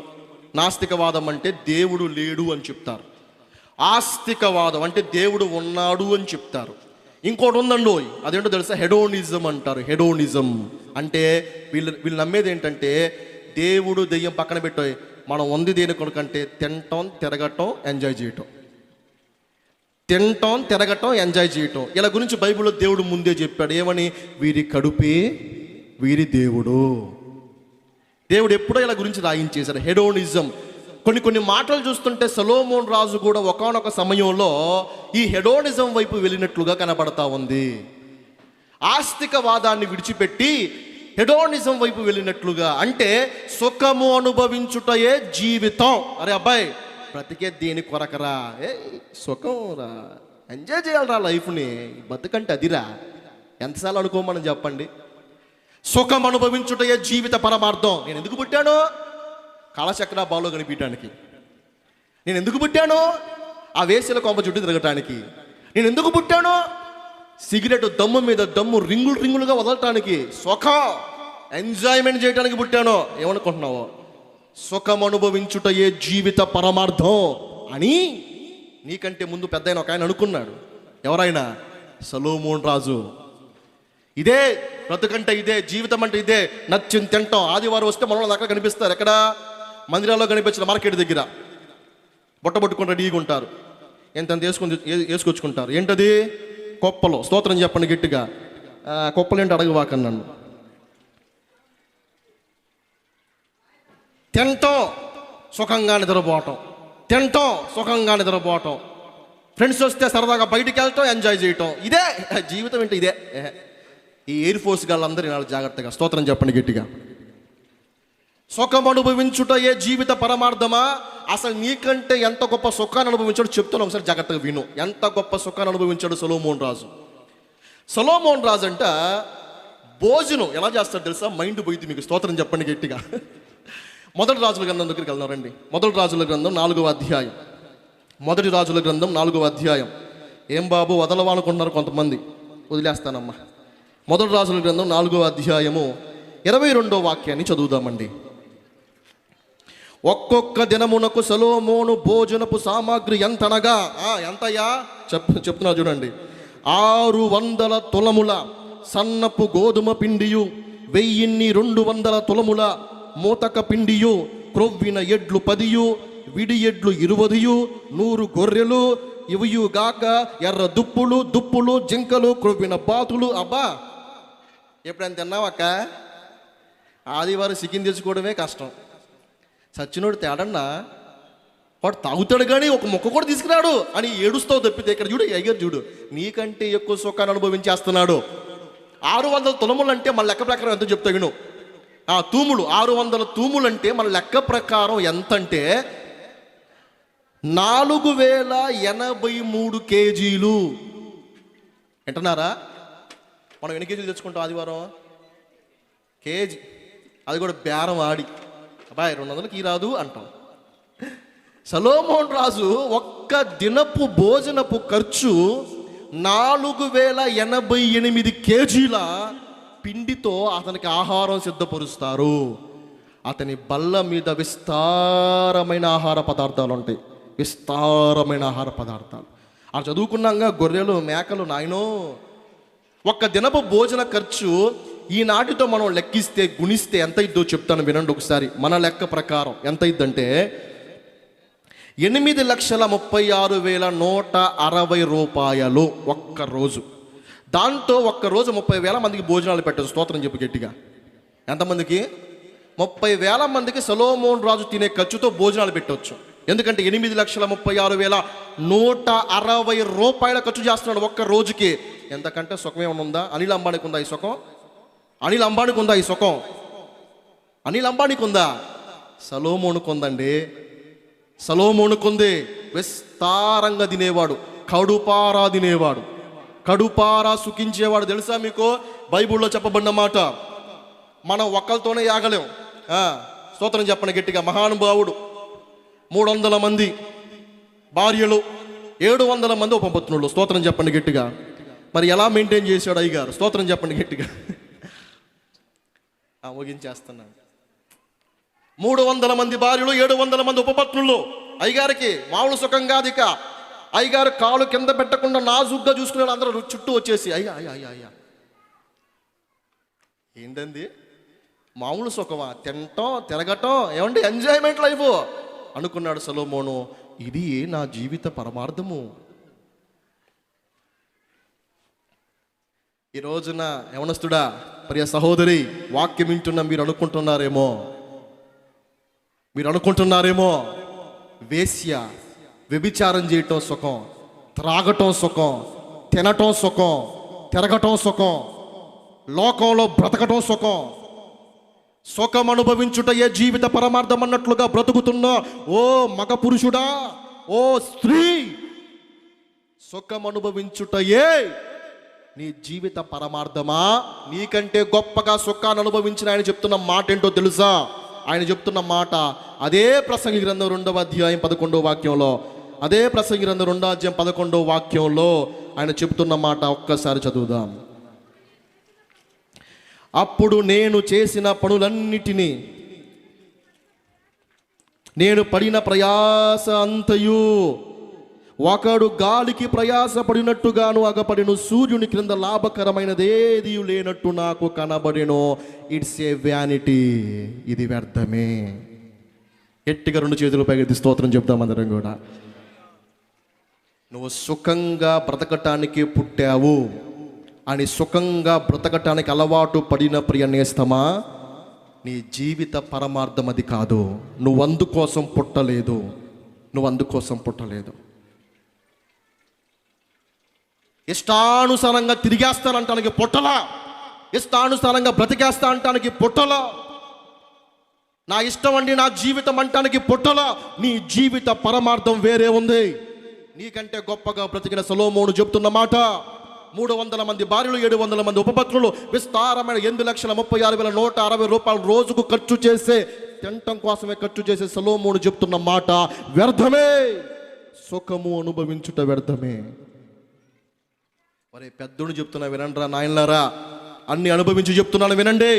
Speaker 1: నాస్తికవాదం అంటే దేవుడు లేడు అని చెప్తారు. ఆస్తికవాదం అంటే దేవుడు ఉన్నాడు అని చెప్తారు. ఇంకోటి ఉందండి, అదేంటో తెలుసా? హెడోనిజం అంటారు. హెడోనిజం అంటే వీళ్ళు నమ్మేది ఏంటంటే దేవుడు దెయ్యం పక్కన పెట్టోయి, మనం ఉంది దేని కొనుకంటే తినటం, తిరగటం, ఎంజాయ్ చేయటం. తినటం, తిరగటం, ఎంజాయ్ చేయటం. ఇలా గురించి బైబిల్లో దేవుడు ముందే చెప్పాడు. ఏమని? వీరి కడుపే వీరి దేవుడు. దేవుడు ఎప్పుడో ఇలా గురించి రాయించేశారు, హెడోనిజం. కొన్ని మాటలు చూస్తుంటే సొలొమోను రాజు కూడా ఒకానొక సమయంలో ఈ హెడోనిజం వైపు వెళ్ళినట్లుగా కనబడతా ఉంది. ఆస్తికవాదాన్ని విడిచిపెట్టి హెడోనిజం వైపు వెళ్ళినట్లుగా. అంటే సుఖము అనుభవించుటయే జీవితం. అరే అబ్బాయి, బ్రతికే దేని కొరకరా? సుఖం రా, ఎంజాయ్ చేయాలరా లైఫ్ని, బతుకంటే అదిరా. ఎంతసార్లు అనుకోమని చెప్పండి. సుఖం అనుభవించుటయే జీవిత పరమార్థం. నేను ఎందుకు పుట్టాను? కాలచక్ర బాలో కనిపించడానికి. నేను ఎందుకు పుట్టాను? ఆ వేసల కొంప చుట్టూ తిరగటానికి. నేను ఎందుకు పుట్టాను? సిగరెట్ దమ్ము మీద దమ్ము రింగులు రింగులుగా వదలటానికి. సుఖం, ఎంజాయ్మెంట్ చేయడానికి పుట్టాను. ఏమనుకుంటున్నావు? సుఖం అనుభవించుటయే జీవిత పరమార్థం అని నీకంటే ముందు పెద్ద ఒక ఆయన అనుకున్నాడు. ఎవరైనా? సొలొమోను రాజు. ఇదే బ్రతుకంటే, ఇదే జీవితం అంటే ఇదే. నచ్చింది తింటాం. ఆదివారం వస్తే మనలో అక్కడ కనిపిస్తారు. ఎక్కడ? మందిరాల్లో కనిపించిన మార్కెట్ దగ్గర బొట్టబొట్టుకుని రెడీగా ఉంటారు. ఎంత వేసుకొచ్చుకుంటారు. ఏంటది? కొప్పలు. స్తోత్రం చెప్పండి గట్టిగా. కొప్పలు ఏంటి అడగవాకని నన్ను. తింటాం, సుఖంగా నిద్రపోవటం. తింటాం, సుఖంగా నిద్రపోవటం. ఫ్రెండ్స్ వస్తే సరదాగా బయటికి వెళ్తాం, ఎంజాయ్ చేయటం. ఇదే జీవితం ఏంటి? ఇదే. ఈ ఎయిర్ ఫోర్స్ గాళ్ళందరూ వినాలి జాగ్రత్తగా. స్తోత్రం చెప్పండి గట్టిగా. సుఖం అనుభవించుట ఏ జీవిత పరమార్థమా? అసలు నీకంటే ఎంత గొప్ప సుఖాన్ని అనుభవించాడు చెప్తాను, ఒకసారి జాగ్రత్తగా విను. ఎంత గొప్ప సుఖాన్ని అనుభవించాడు సొలొమోను రాజు. సొలొమోను రాజు అంట భోజనం ఎలా చేస్తాడు తెలుసా? మైండ్ పోయింది మీకు. స్తోత్రం చెప్పండి గట్టిగా. మొదటి రాజుల గ్రంథం దగ్గరికి వెళ్దాం రండి. మొదటి రాజుల గ్రంథం 4వ అధ్యాయం. మొదటి రాజుల గ్రంథం 4వ అధ్యాయం. ఏం బాబు వదలవానుకుంటున్నారు కొంతమంది, వదిలేస్తానమ్మా. మొదటి రాజుల గ్రంథం 4వ అధ్యాయము 22వ వాక్యాన్ని చదువుదామండి. ఒక్కొక్క దినమునకు సొలొమోను భోజనపు సామాగ్రి ఎంతనగా, ఎంతయా చెప్తున్నా చూడండి. 600 తులముల సన్నపు గోధుమ పిండియు, 1200 తులముల మూతక పిండియు, క్రొవ్విన ఎడ్లు 10, విడి ఎడ్లు 20, 100 గొర్రెలు, ఇవియుగాక ఎర్ర దుప్పులు జింకలు, క్రొవ్విన బాతులు. అబ్బా, ఎప్పుడైనా తిన్నావక్క? ఆదివారం చికెన్ తెచ్చుకోవడమే కష్టం. సచ్చినోడు తేడన్నా వాడు తాగుతాడు కానీ ఒక మొక్క కూడా తీసుకురాడు అని ఏడుస్తావు తప్పితే, ఇక్కడ చూడు అయ్యారు చూడు, నీకంటే ఎక్కువ సుఖాన్ని అనుభవించేస్తున్నాడు. 600 తులములు అంటే మన లెక్క ప్రకారం ఎంత చెప్తా విను. తూములు 600 తూములు అంటే మన లెక్క ప్రకారం ఎంత అంటే 4083 కేజీలు. వింటున్నారా? మనం ఎన్ని కేజీలు తెచ్చుకుంటాం ఆదివారం? కేజీ. అది కూడా బేరం ఆడి, అబ్బాయి 200కి రాదు అంటాం. సొలొమోను రాజు ఒక్క దినపు భోజనపు ఖర్చు 4088 కేజీల పిండితో అతనికి ఆహారం సిద్ధపరుస్తారు. అతని బల్ల మీద విస్తారమైన ఆహార పదార్థాలు ఉంటాయి. విస్తారమైన ఆహార పదార్థాలు. ఆ చదువుకున్నాగా గొర్రెలు మేకలు. నాయనో, ఒక్క దినపు భోజన ఖర్చు ఈనాటితో మనం లెక్కిస్తే గుణిస్తే ఎంత ఇద్దో చెప్తాను వినండి ఒకసారి. మన లెక్క ప్రకారం ఎంత ఇద్దంటే 8,36,160 రూపాయలు ఒక్క రోజు. దాంతో ఒక్కరోజు 30,000 మందికి భోజనాలు పెట్టచ్చు. స్తోత్రం చెప్పి గట్టిగా. ఎంతమందికి? 30,000 మందికి సొలొమోను రాజు తినే ఖర్చుతో భోజనాలు పెట్టవచ్చు. ఎందుకంటే 8,36,160 రూపాయల ఖర్చు చేస్తున్నాడు ఒక్క రోజుకి. ఎంతకంటే సుఖం ఏమైనా ఉందా? అనిల్ అంబానీకి ఉందా ఈ సుఖం? అనిల్ అంబానీకి ఉందా ఈ సుఖం? అనిల్ అంబానీకి ఉందా? సొలొమోనుకు ఉందండి. సొలొమోనుకు ఉంది. విస్తారంగా తినేవాడు, కడుపారా తినేవాడు, కడుపారా సుఖించేవాడు. తెలుసా మీకు? బైబిల్లో చెప్పబడిన మాట. మనం ఒక్కరితోనే ఆగలేం. స్తోత్రం చెప్పండి గట్టిగా. మహానుభావుడు 300 మంది భార్యలు, 700 మంది ఉపపత్నులు. స్తోత్రం చెప్పండి గట్టిగా. మరి ఎలా మెయింటైన్ చేశాడు అయ్యగారు? స్తోత్రం చెప్పండి గట్టిగా. ముగించేస్తున్నాను. 300 మంది భార్యలు, 700 మంది ఉపపత్నులు. అయ్యగారికి మామూలు సుఖం కాదు. ఇక అయ్యగారు కాలు కింద పెట్టకుండా నాజుగ్గా చూసుకున్నాడు. అందరూ చుట్టూ వచ్చేసి అయ్యా అయ్యా అయ్యా అయ్యా ఏంటంది మామూలు సుఖమా? తినటం, తిరగటం, ఏమండి ఎంజాయ్మెంట్ లైఫ్ అనుకున్నాడు సొలొమోను. ఇది నా జీవిత పరమార్థము. ఈ రోజున యవనస్తుడా, ప్రియ సహోదరి, వాక్యం వింటున్న మీరు అనుకుంటున్నారేమో వేశ్య, వ్యభిచారం చేయటం సుఖం, త్రాగటం సుఖం, తినటం సుఖం, తిరగటం సుఖం, లోకంలో బ్రతకటం సుఖం. సుఖం అనుభవించుట ఏ జీవిత పరమార్థం అన్నట్లుగా బ్రతుకుతున్నా ఓ మగ పురుషుడా, ఓ స్త్రీ, సుఖం అనుభవించుటయే నీ జీవిత పరమార్థమా? నీకంటే గొప్పగా సుఖాన్ని అనుభవించిన ఆయన చెప్తున్న మాట ఏంటో తెలుసా? ఆయన చెప్తున్న మాట అదే ప్రసంగి గ్రంథం 2వ అధ్యాయం 11వ వాక్యంలో, అదే ప్రసంగి గ్రంథం 2వ అధ్యాయం 11వ వాక్యంలో ఆయన చెప్తున్న మాట ఒక్కసారి చదువుదాం. అప్పుడు నేను చేసిన పనులన్నిటినీ, నేను పడిన ప్రయాస అంతయు ఒకడు గాలికి ప్రయాసపడినట్టుగాను అగపడిను, సూర్యుని క్రింద లాభకరమైనదేది లేనట్టు నాకు కనబడెను. ఇట్స్ ఏ వ్యానిటీ, ఇది వ్యర్థమే. గట్టిగా 2 చేతులు పైకి స్తోత్రం చెప్తాం అందరం కూడా. నువ్వు సుఖంగా బ్రతకటానికి పుట్టావు అని సుఖంగా బ్రతకటానికి అలవాటు పడిన ప్రియ నేస్తమా, నీ జీవిత పరమార్థం అది కాదు. నువ్వు అందుకోసం పుట్టలేదు, నువ్వు అందుకోసం పుట్టలేదు. ఇష్టానుసారంగా తిరిగేస్తానంటానికి పుట్టలా, ఇష్టానుసారంగా బ్రతికేస్తా అంటానికి పుట్టలా, నా ఇష్టం అండి నా జీవితం అంటానికి పుట్టలా. నీ జీవిత పరమార్థం వేరే ఉంది. నీకంటే గొప్పగా బ్రతికిన సొలొమోను చెప్తున్న మాట, 300 మంది భార్యలు, 700 మంది ఉపపత్నులు, విస్తారమైన 8,36,160 రూపాయలు రోజుకు ఖర్చు చేసే, తినటం కోసమే ఖర్చు చేసే సొలొమోను చెప్తున్న మాట వ్యర్థమే. సుఖము అనుభవించుట వ్యర్థమే. మరి పెద్దోడు చెప్తున్నా వినండిరా నాయనలారా, అన్ని అనుభవించి చెప్తున్నాను వినండి.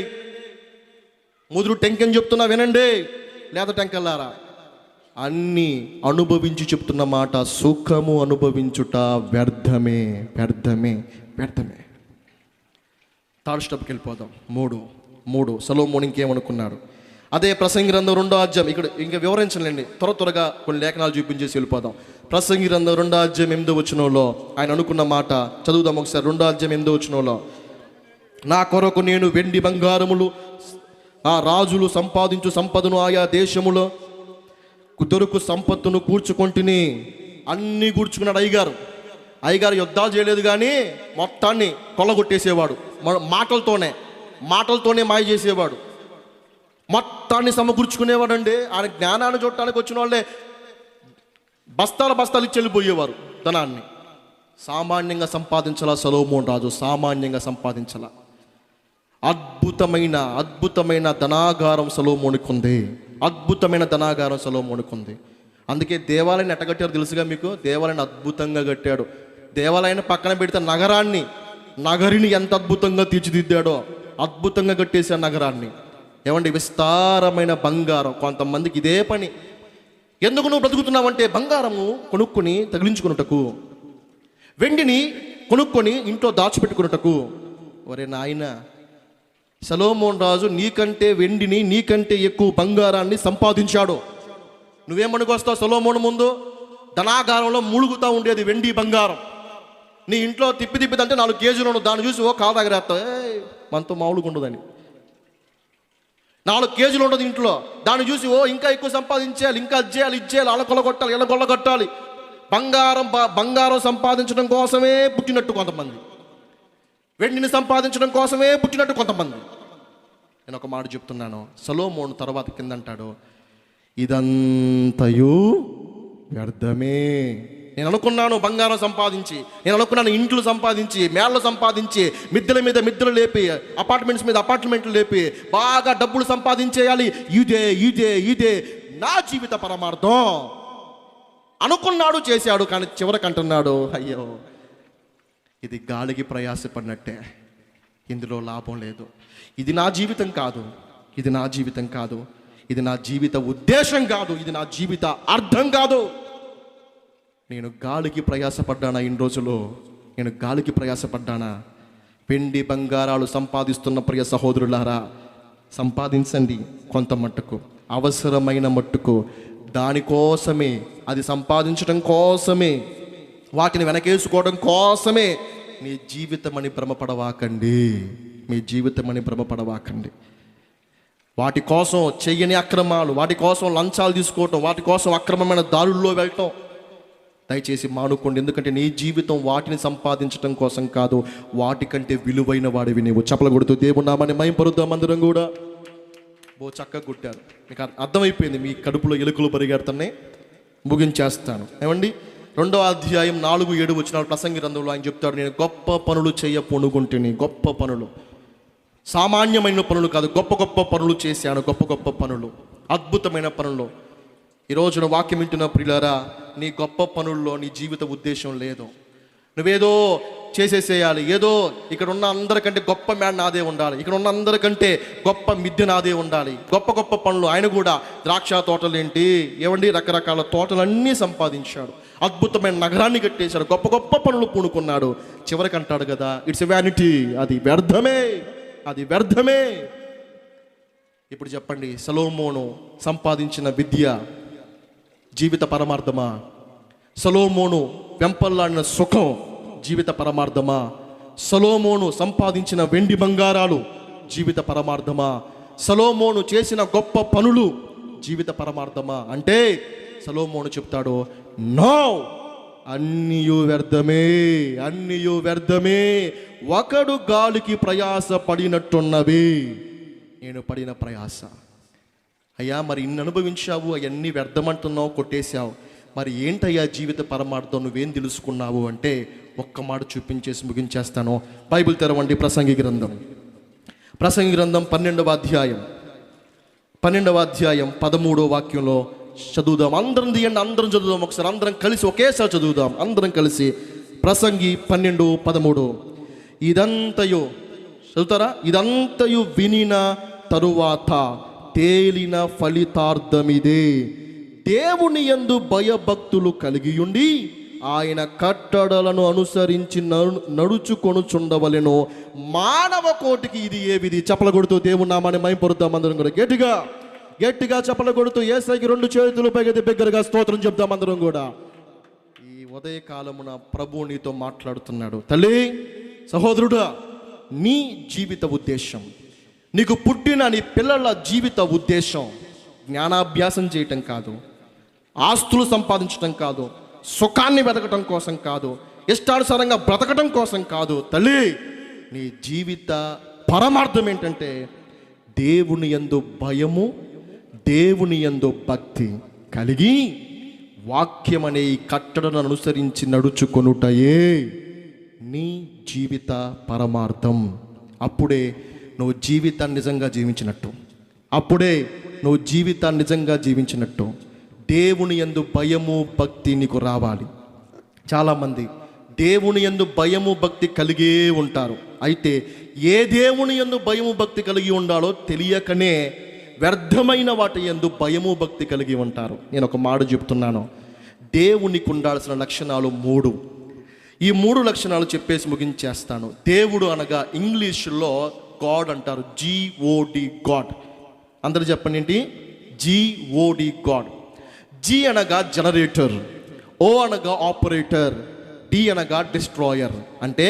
Speaker 1: ముదురు టెంకెన్ చెప్తున్నా వినండి, లేత టెంకల్లారా, అన్నీ అనుభవించి చెప్తున్న మాట, సుఖము అనుభవించుట వ్యర్థమే, వ్యర్థమే, వ్యర్థమే. థర్డ్ స్టెప్కి వెళ్ళిపోదాం. మూడు సొలొమోను ఇంకేమనుకున్నాడు? అదే ప్రసంగి గ్రంథం 2వ అధ్యాయం. ఇక్కడ ఇంకా వివరించలేండి, త్వరగా కొన్ని లేఖనాలు చూపించేసి వెళ్ళిపోదాం. ప్రసంగి గ్రంథం 2వ అధ్యాయం 8వ వచనంలో ఆయన అనుకున్న మాట చదువుదాం ఒకసారి. 2వ అధ్యాయం 8వ వచనంలో, నా కొరకు నేను వెండి బంగారములు ఆ రాజులు సంపాదించు సంపదను ఆయా దేశములో దొరుకు సంపత్తును కూర్చుకొంటిని. అన్నీ కూర్చుకున్నాడు అయ్యగారు యుద్ధాలు చేయలేదు కానీ మొత్తాన్ని కొల్లగొట్టేసేవాడు. మాటలతోనే మాయ చేసేవాడు, మొత్తాన్ని సమకూర్చుకునేవాడు అండి. ఆయన జ్ఞానాన్ని చూడటానికి వచ్చిన వాళ్ళే బస్తాలు ఇచ్చి వెళ్ళిపోయేవారు ధనాన్ని. సామాన్యంగా సంపాదించాల సొలొమోను రాజు, సామాన్యంగా సంపాదించాల. అద్భుతమైన ధనాగారం సొలొమోనుకు ఉంది, అద్భుతమైన ధనాగారం సొలొమోనుకు ఉంది. అందుకే దేవాలయాన్ని ఎట్ట కట్టారు తెలుసుగా మీకు? దేవాలయాన్ని అద్భుతంగా కట్టాడు. దేవాలయాన్ని పక్కన పెడితే నగరిని ఎంత అద్భుతంగా తీర్చిదిద్దాడో, అద్భుతంగా కట్టేశాడు నగరాన్ని. ఏమండి, విస్తారమైన బంగారం. కొంతమందికి ఇదే పని. ఎందుకు నువ్వు బ్రతుకుతున్నావంటే బంగారము కొనుక్కొని తగిలించుకున్నటకు, వెండిని కొనుక్కొని ఇంట్లో దాచిపెట్టుకున్నటకు. ఒరే నాయన, సొలొమోను రాజు నీకంటే వెండిని, నీకంటే ఎక్కువ బంగారాన్ని సంపాదించాడు. నువ్వేమనుకొస్తావు? సొలొమోను ముందు ధనాగారంలో మూలుగుతూ ఉండేది వెండి బంగారం. నీ ఇంట్లో తిప్పిదంటే 4 కేజీలు ఉండదు. దాన్ని చూసి కాలు దగ్గరేస్తావు, మనతో మామూలుగా ఉండదని. 4 కేజీలు ఉండదు ఇంట్లో. దాన్ని చూసి ఇంకా ఎక్కువ సంపాదించేయాలి, ఇంకా అది చేయాలి, ఇది చేయాలి, అలా కొల్లగొట్టాలి, ఇలా కొల్లగొట్టాలి. బంగారం సంపాదించడం కోసమే పుట్టినట్టు కొంతమంది, వెండిని సంపాదించడం కోసమే పుట్టినట్టు కొంతమంది. నేను ఒక మాట చెప్తున్నాను, సొలొమోను తర్వాత కిందంటాడు, ఇదంతయు వ్యర్థమే. నేను అనుకున్నాను బంగారం సంపాదించి, నేను అనుకున్నాను ఇంట్లు సంపాదించి, మేళ్ళు సంపాదించి, మిద్దెల మీద మిద్దెలు లేపి, అపార్ట్మెంట్స్ మీద అపార్ట్మెంట్లు లేపి బాగా డబ్బులు సంపాదించేయాలి, ఇదే నా జీవిత పరమార్థం అనుకున్నాడు, చేశాడు. కానీ చివరికి అంటున్నాడు, అయ్యో ఇది గాలికి ప్రయాసపడినట్టే, ఇందులో లాభం లేదు. ఇది నా జీవితం కాదు, ఇది నా జీవితం కాదు, ఇది నా జీవిత ఉద్దేశం కాదు, ఇది నా జీవిత అర్థం కాదు. నేను గాలికి ప్రయాసపడ్డానా? ఇన్ని రోజులు నేను గాలికి ప్రయాసపడ్డానా? వెండి బంగారాలు సంపాదిస్తున్న ప్రియ సహోదరులారా, సంపాదించండి కొంత మట్టుకు, అవసరమైన మట్టుకు. దానికోసమే, అది సంపాదించడం కోసమే, వాటిని వెనకేసుకోవడం కోసమే మీ జీవితమని భ్రమపడవాకండి, మీ జీవితమని భ్రమపడవాకండి. వాటి కోసం చెయ్యని అక్రమాలు, వాటి కోసం లంచాలు తీసుకోవటం, వాటి కోసం అక్రమమైన దారుల్లో వెళ్ళటం దయచేసి మానుకోండి. ఎందుకంటే నీ జీవితం వాటిని సంపాదించడం కోసం కాదు, వాటికంటే విలువైన వాడివి నీవు. చప్పలు కొడుతూ దేవుని నామాన్ని మహింపరుద్దాం అందరం కూడా. చక్కగా కొట్టారు, మీకు అర్థమైపోయింది. మీ కడుపులో ఎలుకలు పరిగెడుతున్నాయి. ముగించేస్తాను. ఏమండి, 2వ అధ్యాయం 4-7 వచనాలు ప్రసంగి గ్రంథంలో ఆయన చెప్తాడు, నేను గొప్ప పనులు చేయపొనుగుంటిని. గొప్ప పనులు, సామాన్యమైన పనులు కాదు, గొప్ప పనులు చేశాను. గొప్ప పనులు, అద్భుతమైన పనులు. ఈ రోజున వాక్యం వింటున్న ప్రియులారా, నీ గొప్ప పనుల్లో నీ జీవిత ఉద్దేశం లేదు. నువ్వేదో చేసేసేయాలి, ఏదో ఇక్కడ ఉన్న అందరికంటే గొప్ప మేడ నాదే ఉండాలి, ఇక్కడ ఉన్న అందరికంటే గొప్ప మిద్దె నాదే ఉండాలి, గొప్ప గొప్ప పనులు. ఆయన కూడా ద్రాక్ష తోటలు ఏంటి ఏవండి, రకరకాల తోటలన్నీ సంపాదించాడు, అద్భుతమైన నగరాన్ని కట్టేశాడు, గొప్ప గొప్ప పనులు పూనుకున్నాడు. చివరికి అంటాడు కదా, ఇట్స్ ఎ వ్యానిటీ, అది వ్యర్థమే, అది వ్యర్థమే. ఇప్పుడు చెప్పండి, సొలొమోను సంపాదించిన విద్య జీవిత పరమార్థమా? సొలొమోను వెంపల్లాడిన సుఖం జీవిత పరమార్థమా? సొలొమోను సంపాదించిన వెండి బంగారాలు జీవిత పరమార్థమా? సొలొమోను చేసిన గొప్ప పనులు జీవిత పరమార్థమా? అంటే సొలొమోను చెప్తాడు, నో, అన్నియు వ్యర్థమే, అన్నియు వ్యర్థమే. ఒకడు గాలికి ప్రయాస పడినట్టున్నవి, నేను పడిన ప్రయాస. అయ్యా, మరి ఇన్ని అనుభవించావు, అవన్నీ వ్యర్థమంటున్నావు, కొట్టేశావు, మరి ఏంటయ్యా జీవిత పరమార్థం, నువ్వేం తెలుసుకున్నావు అంటే ఒక్క మాట చూపించేసి ముగించేస్తాను. బైబిల్ తెరవండి, ప్రసంగి గ్రంథం, ప్రసంగి గ్రంథం 12వ అధ్యాయం 13వ వాక్యంలో చదువుదాం. అందరం తీయండి, అందరం చదువుదాం, ఒకసారి అందరం కలిసి ఒకేసారి చదువుదాం, అందరం కలిసి. ప్రసంగి 12:13. ఇదంతయు చదువుతారా? ఇదంతయు వినిన తరువాత తేలిన ఫలితార్థమిదే, దేవుని యందు భయభక్తులు కలిగియుండి ఆయన కట్టడలను అనుసరించి నడుచుకొనుచుండవలెను. మానవ కోటికి ఇది ఏ విధి? చప్పల కొడుతూ దేవుని నామాన్ని మహిమపరుద్దాం. అందరం కూడా గట్టిగా గట్టిగా చప్పల కొడుతూ యేసయ్యకి 2 చేతులు పైకి బిగ్గరగా స్తోత్రం చెప్దాం అందరం కూడా. ఈ ఉదయకాలమున ప్రభు నీతో మాట్లాడుతున్నాడు. తల్లి, సహోదరుడా, నీ జీవిత ఉద్దేశం, నీకు పుట్టిన నీ పిల్లల జీవిత ఉద్దేశం జ్ఞానాభ్యాసం చేయటం కాదు, ఆస్తులు సంపాదించడం కాదు, సుఖాన్ని వెతకటం కోసం కాదు, ఇష్టానుసారంగా బ్రతకటం కోసం కాదు. తల్లి, నీ జీవిత పరమార్థం ఏంటంటే దేవుని యందు భయము, దేవుని యందు భక్తి కలిగి వాక్యం అనే ఈ కట్టడను అనుసరించి నడుచుకొనుటయే నీ జీవిత పరమార్థం. అప్పుడే నువ్వు జీవితాన్ని నిజంగా జీవించినట్టు, అప్పుడే నువ్వు జీవితాన్ని నిజంగా జీవించినట్టు. దేవుని యందు భయము భక్తి నీకు రావాలి. చాలామంది దేవుని యందు భయము భక్తి కలిగే ఉంటారు, అయితే ఏ దేవుని యందు భయము భక్తి కలిగి ఉండాలో తెలియకనే వ్యర్థమైన వాటి యందు భయము భక్తి కలిగి ఉంటారు. నేను ఒక మాట చెప్తున్నాను, దేవునికి ఉండాల్సిన లక్షణాలు 3. ఈ 3 లక్షణాలు చెప్పేసి ముగించేస్తాను. దేవుడు అనగా ఇంగ్లీష్లో గాడ్ అంటారు, GOD, గాడ్. అందరూ చెప్పండి ఏంటి? GOD, God. G అనగా జనరేటర్, O అనగా ఆపరేటర్, D అనగా డిస్ట్రాయర్. అంటే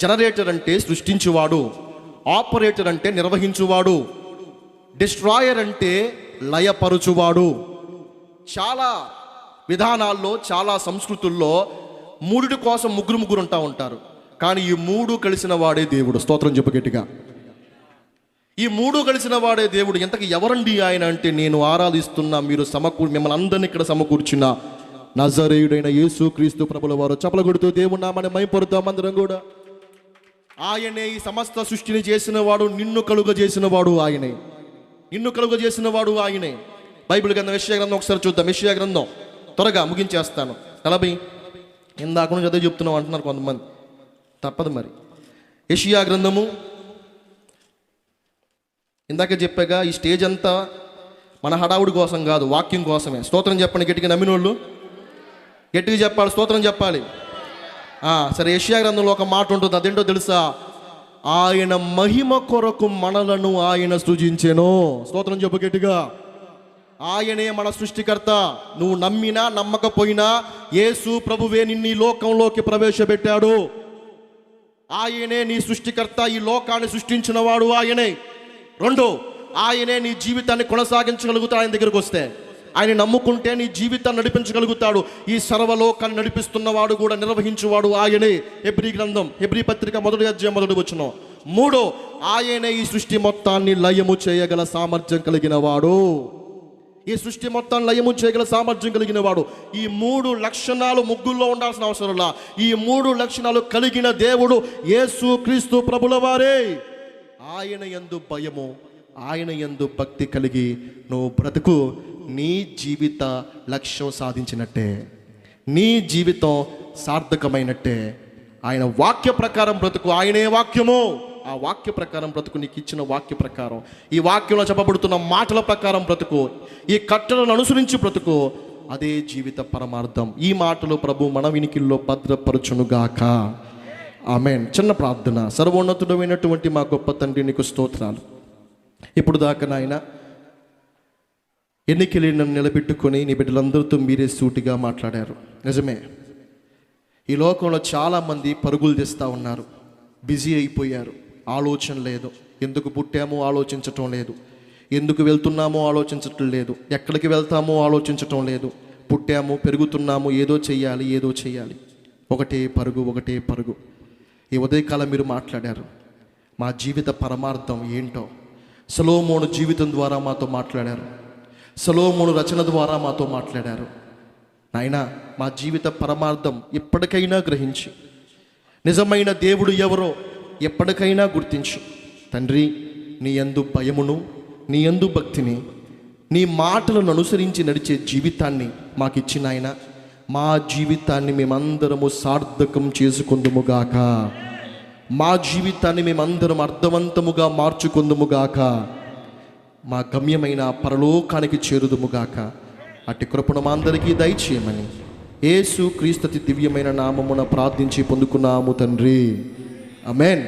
Speaker 1: జనరేటర్ అంటే సృష్టించువాడు, ఆపరేటర్ అంటే నిర్వహించువాడు, డిస్ట్రాయర్ అంటే లయపరుచువాడు. చాలా విధానాల్లో, చాలా సంస్కృతుల్లో 3 కోసం ముగ్గురు ఉంటారు, కానీ ఈ 3 కలిసిన వాడే దేవుడు. స్తోత్రం చెప్పు గట్టిగా. ఈ 3 కలిసిన వాడే దేవుడు. ఎంతకి ఎవరండి ఆయన అంటే, నేను ఆరాధిస్తున్నా, మీరు మిమ్మల్ని అందరినీ ఇక్కడ సమకూర్చిన నజరేయుడైన యేసు క్రీస్తు ప్రభుల వారు. చప్పల కొడుతూ దేవుని నామాన్ని మహిమపరుద్దాం అందరం కూడా. ఆయనే ఈ సమస్త సృష్టిని చేసిన వాడు, నిన్ను కలుగజేసిన వాడు ఆయనే, నిన్ను కలుగజేసిన వాడు ఆయనే. బైబిల్ గ్రంథం యెషయా గ్రంథం ఒకసారి చూద్దాం. యెషయా గ్రంథం త్వరగా ముగించేస్తాను. 40 ఇందాక నుంచి అదే చెప్తున్నాం అంటున్నారు కొంతమంది, తప్పదు మరి. యెషయా గ్రంథము ఇందాక చెప్పాగా, ఈ స్టేజ్ అంతా మన హడావుడి కోసం కాదు, వాక్యం కోసమే. స్తోత్రం చెప్పండి గట్టిగా, నమ్మినోళ్ళు గట్టిగా చెప్పాలి, స్తోత్రం చెప్పాలి. సరే, యెషయా గ్రంథంలో ఒక మాట ఉంటుంది, అదేంటో తెలుసా? ఆయన మహిమ కొరకు మనలను ఆయన సృజించెను. స్తోత్రం చెప్పు గట్టిగా. ఆయనే మన సృష్టికర్త. నువ్వు నమ్మినా నమ్మకపోయినా యేసు ప్రభువే నిన్ను ఈ లోకంలోకి ప్రవేశపెట్టాడు. ఆయనే నీ సృష్టికర్త, ఈ లోకాన్ని సృష్టించిన వాడు ఆయనే. 2, ఆయనే నీ జీవితాన్ని కొనసాగించగలుగుతాడు. ఆయన దగ్గరకు వస్తే, ఆయన నమ్ముకుంటే నీ జీవితాన్ని నడిపించగలుగుతాడు. ఈ సర్వలోకాన్ని నడిపిస్తున్నవాడు కూడా నిర్వహించువాడు ఆయనే. హెబ్రీ పత్రిక 1వ అధ్యాయం 1వ వచనం. 3, ఆయనే ఈ సృష్టి మొత్తాన్ని లయము చేయగల సామర్థ్యం కలిగిన వాడు. ఈ సృష్టి మొత్తాన్ని లయము చేయగల సామర్థ్యం కలిగిన వాడు. ఈ 3 లక్షణాలు ముగ్గుల్లో ఉండాల్సిన అవసరంలా. ఈ 3 లక్షణాలు కలిగిన దేవుడు యేసు క్రీస్తు ప్రభుల వారే. ఆయన యందు భయము, ఆయన యందు భక్తి కలిగి నువ్వు బ్రతుకు, నీ జీవిత లక్ష్యం సాధించినట్టే, నీ జీవితం సార్థకమైనట్టే. ఆయన వాక్య ప్రకారం బ్రతుకు. ఆయనే వాక్యము. ఆ వాక్య ప్రకారం బ్రతుకు. నీకు ఇచ్చిన వాక్య ప్రకారం, ఈ వాక్యంలో చెప్పబడుతున్న మాటల ప్రకారం బ్రతుకు. ఈ కట్టలను అనుసరించి బ్రతుకు. అదే జీవిత పరమార్థం. ఈ మాటలు ప్రభు మన వినికిల్లో భద్రపరచునుగాక. ఆమేన్. చిన్న ప్రార్థన. సర్వోన్నతుడమైనటువంటి మా గొప్ప తండ్రి, నీకు స్తోత్రాలు. ఇప్పుడు దాకా నాయన ఎన్నికలు నన్ను నిలబెట్టుకొని నీ బిడ్డలందరితో మీరే సూటిగా మాట్లాడారు. నిజమే, ఈ లోకంలో చాలామంది పరుగులు తీస్తూ ఉన్నారు, బిజీ అయిపోయారు. ఆలోచన లేదు. ఎందుకు పుట్టామో ఆలోచించటం లేదు, ఎందుకు వెళ్తున్నామో ఆలోచించటం లేదు, ఎక్కడికి వెళ్తామో ఆలోచించటం లేదు. పుట్టాము, పెరుగుతున్నాము, ఏదో చెయ్యాలి. ఒకటే పరుగు, ఒకటే పరుగు. ఈ ఉదయకాలం మీరు మాట్లాడారు. మా జీవిత పరమార్థం ఏంటో సొలొమోను జీవితం ద్వారా మాతో మాట్లాడారు. సొలొమోను రచన ద్వారా మాతో మాట్లాడారు. నాయనా, మా జీవిత పరమార్థం ఎప్పటికైనా గ్రహించి, నిజమైన దేవుడు ఎవరో ఎప్పటికైనా గుర్తించి, తండ్రి నీ యందు భయమును, నీ యందు భక్తిని, నీ మాటలను అనుసరించి నడిచే జీవితాన్ని మాకు ఇచ్చిన ఆయన, మా జీవితాన్ని మేమందరము సార్థకం చేసుకుందుముగాక. మా జీవితాన్ని మేమందరం అర్థవంతముగా మార్చుకుందుముగాక. మా గమ్యమైన పరలోకానికి చేరుదుముగాక. అట్టి కృపను మా అందరికీ దయచేయమని యేసు క్రీస్తు దివ్యమైన నామమున ప్రార్థించి పొందుకున్నాము తండ్రి. ఆమేన్.